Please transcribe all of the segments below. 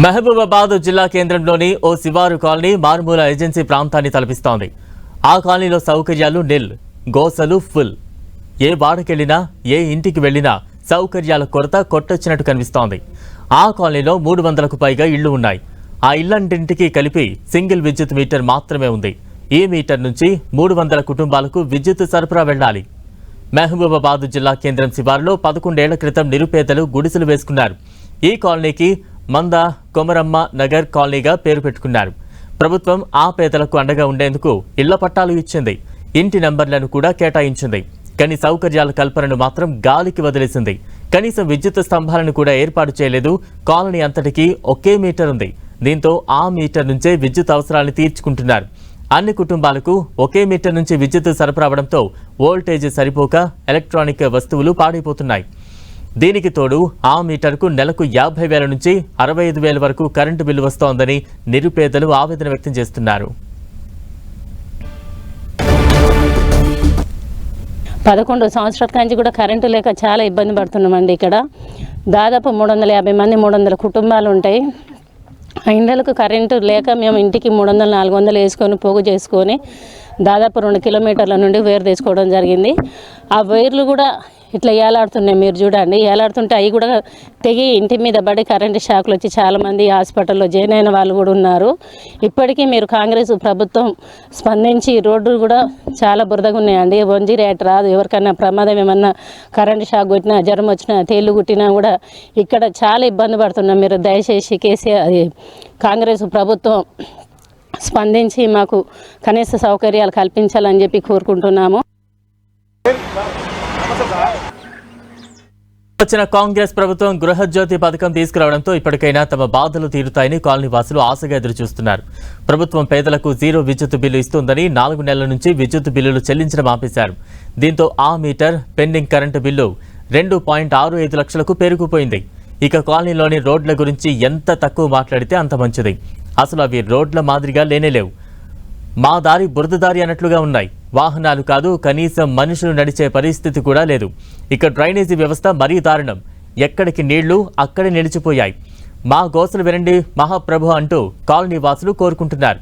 మహబూబాబాద్ జిల్లా కేంద్రంలోని ఓ శివారు కాలనీ మారుమూల ఏజెన్సీ ప్రాంతాన్ని తలపిస్తోంది. ఆ కాలనీలో సౌకర్యాలు నిల్, గోసలు ఫుల్. ఏ వాడకెళ్లినా, ఏ ఇంటికి వెళ్లినా సౌకర్యాల కొరత కొట్టొచ్చినట్టు కనిపిస్తోంది. ఆ కాలనీలో 300కు పైగా ఇళ్లు ఉన్నాయి. ఆ ఇళ్లంటింటికి కలిపి సింగిల్ విద్యుత్ మీటర్ మాత్రమే ఉంది. ఈ మీటర్ నుంచి 300 కుటుంబాలకు విద్యుత్ సరఫరా వెళ్లాలి. మహబూబాబాద్ జిల్లా కేంద్రం శివారులో 11 ఏళ్ల క్రితం నిరుపేదలు గుడిసెలు వేసుకున్నారు. ఈ కాలనీకి మంద కొమరమ్మ నగర్ కాలనీగా పేరు పెట్టుకున్నారు. ప్రభుత్వం ఆ పేదలకు అండగా ఉండేందుకు ఇళ్ల పట్టాలు ఇచ్చింది. ఇంటి నంబర్లను కూడా కేటాయించింది. కానీ సౌకర్యాల కల్పనను మాత్రం గాలికి వదిలేసింది. కనీసం విద్యుత్ స్తంభాలను కూడా ఏర్పాటు చేయలేదు. కాలనీ అంతటికీ ఒకే మీటర్ ఉంది. దీంతో ఆ మీటర్ నుంచే విద్యుత్ అవసరాలను తీర్చుకుంటున్నారు. అన్ని కుటుంబాలకు ఒకే మీటర్ నుంచి విద్యుత్ సరఫరా అవడంతో వోల్టేజ్ సరిపోక ఎలక్ట్రానిక్ వస్తువులు పాడైపోతున్నాయి. దీనికి తోడు ఆ మీటర్కు నెలకు 50,000 నుంచి 65,000 వరకు కరెంటు బిల్లు వస్తోందని నిరుపేదలు ఆవేదన వ్యక్తం చేస్తున్నారు. 11 సంవత్సరాల నుంచి కూడా కరెంటు లేక చాలా ఇబ్బంది పడుతున్నామండి. ఇక్కడ దాదాపు 350 మంది 300 కుటుంబాలు ఉంటాయి. ఆ ఇండ్లకు కరెంటు లేక మేము ఇంటికి 300-400 వేసుకొని పోగు చేసుకొని దాదాపు 2 కిలోమీటర్ల నుండి వైర్ తెచ్చుకోవడం జరిగింది. ఆ వైర్లు కూడా ఇట్లా ఏలాడుతున్నాయి. మీరు చూడండి, ఏలాడుతుంటే అవి కూడా తెగి ఇంటి మీద పడి కరెంటు షాకులు వచ్చి చాలామంది హాస్పిటల్లో జాయిన్ అయిన వాళ్ళు కూడా ఉన్నారు. ఇప్పటికీ మీరు కాంగ్రెస్ ప్రభుత్వం స్పందించి రోడ్లు కూడా చాలా బురదగా ఉన్నాయండి. 108 రాదు. ఎవరికైనా ప్రమాదం ఏమన్నా కరెంటు షాక్ కొట్టినా, జ్వరం వచ్చినా, తేళ్లు కుట్టినా కూడా ఇక్కడ చాలా ఇబ్బంది పడుతున్నాం. మీరు దయచేసి కాంగ్రెస్ ప్రభుత్వం స్పందించి మాకు కనీస సౌకర్యాలు కల్పించాలని చెప్పి కోరుకుంటున్నాము. వచ్చిన కాంగ్రెస్ ప్రభుత్వం గృహజ్యోతి పథకం తీసుకురావడంతో ఇప్పటికైనా తమ బాధలు తీరుతాయని కాలనీ వాసులు ఆశగా ఎదురుచూస్తున్నారు. ప్రభుత్వం పేదలకు 0 విద్యుత్ బిల్లు ఇస్తుందని 4 నెలల నుంచి విద్యుత్ బిల్లులు చెల్లించడం ఆపేశారు. దీంతో ఆ మీటర్ పెండింగ్ కరెంటు బిల్లు 2.65 లక్షలకు పెరిగిపోయింది. ఇక కాలనీలోని రోడ్ల గురించి ఎంత తక్కువ మాట్లాడితే అంత మంచిది. అసలు అవి రోడ్ల మాదిరిగా లేనేలేవు. మా దారి బురద దారి అన్నట్లుగా ఉన్నాయి. వాహనాలు కాదు, కనీసం మనుషులు నడిచే పరిస్థితి కూడా లేదు. ఇక డ్రైనేజీ వ్యవస్థ మరీ దారుణం. ఎక్కడికి నీళ్లు అక్కడే నిలిచిపోయాయి. మా గోసలు వినండి మహాప్రభు అంటూ కాలనీ వాసులు కోరుకుంటున్నారు.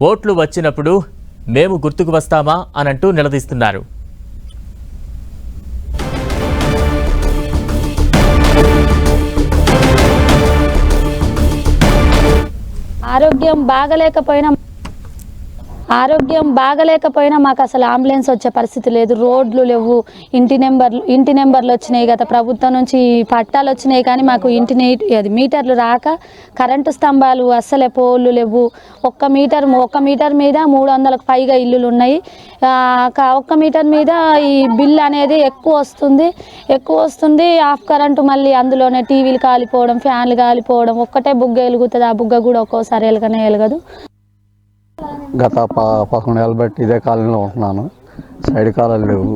ఓట్లు వచ్చినప్పుడు మేము గుర్తుకు వస్తామా అనంటూ నిలదీస్తున్నారు. ఆరోగ్యం బాగలేకపోయినా మాకు అసలు అంబులెన్స్ వచ్చే పరిస్థితి లేదు. రోడ్లు లేవు. ఇంటి నెంబర్లు వచ్చినాయి. గత ప్రభుత్వం నుంచి పట్టాలు వచ్చినాయి, కానీ మాకు అది మీటర్లు రాక కరెంటు స్తంభాలు అస్సలే పోళ్ళు లేవు. ఒక్క మీటర్ మీద 300కు పైగా ఇల్లులు ఉన్నాయి. ఒక్క మీటర్ మీద ఈ బిల్ అనేది ఎక్కువ వస్తుంది. ఆఫ్ కరెంటు, మళ్ళీ అందులోనే టీవీలు కాలిపోవడం, ఫ్యాన్లు కాలిపోవడం. ఒక్కటే బుగ్గ వెలుగుతుంది. ఆ బుగ్గ కూడా ఒక్కోసారి వెలగదు. గత 11 ఏళ్ళ బట్టి ఇదే కాలనీలో ఉంటున్నాను. సైడ్ కాలాలు లేవు.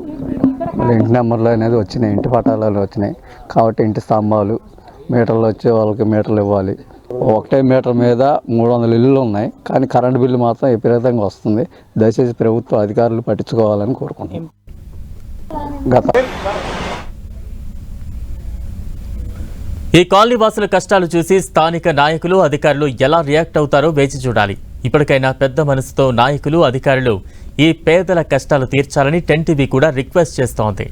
మళ్ళీ ఇంటి నెంబర్లు అనేది వచ్చినాయి, ఇంటి పట్టాలు వచ్చినాయి. కాబట్టి ఇంటి స్తంభాలు మీటర్లు వచ్చే వాళ్ళకి మీటర్లు ఇవ్వాలి. ఒకటే మీటర్ మీద 300 ఇల్లులు ఉన్నాయి, కానీ కరెంటు బిల్లు మాత్రం విపరీతంగా వస్తుంది. దయచేసి ప్రభుత్వ అధికారులు పట్టించుకోవాలని కోరుకుంటున్నాను. ఈ కాలనీ వాసుల కష్టాలు చూసి స్థానిక నాయకులు, అధికారులు ఎలా రియాక్ట్ అవుతారో వేచి చూడాలి. ఇప్పటికైనా పెద్ద మనసుతో నాయకులు, అధికారులు ఈ పేదల కష్టాలు తీర్చాలని 10 టీవీ కూడా రిక్వెస్ట్ చేస్తోంది.